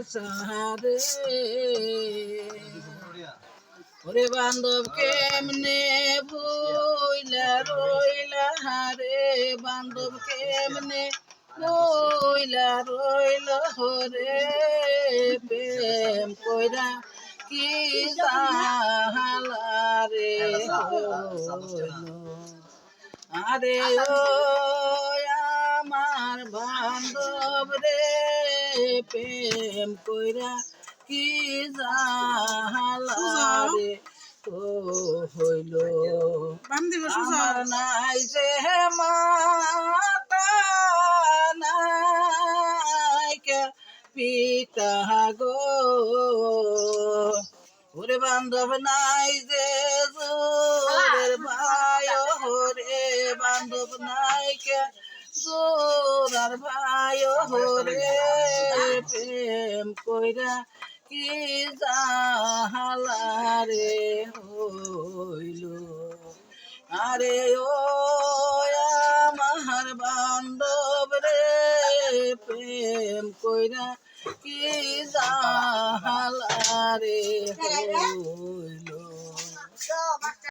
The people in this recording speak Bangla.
সাহারে ওরে বান্ধব কেমনে ভুইলা রইলা হারে বান্ধব কেমনে রইলা রইল হরে প্রেম কইরা কি জাহালারে আরে ও আমার বান্ধব রে প্রেম কইরা কি জাহালারে ও হইল আমার নাই যে মাতা নাই কে পিতা গো ওরে বান্ধব নাই যে জোরের ভাই হরে বান্ধব নাই কে জোরার ভাই হরে প্রেম কইরা কি জাহালারে হইল আরে ও আমার বান্ধব রে প্রেম কইরা কি জাহালারে হইল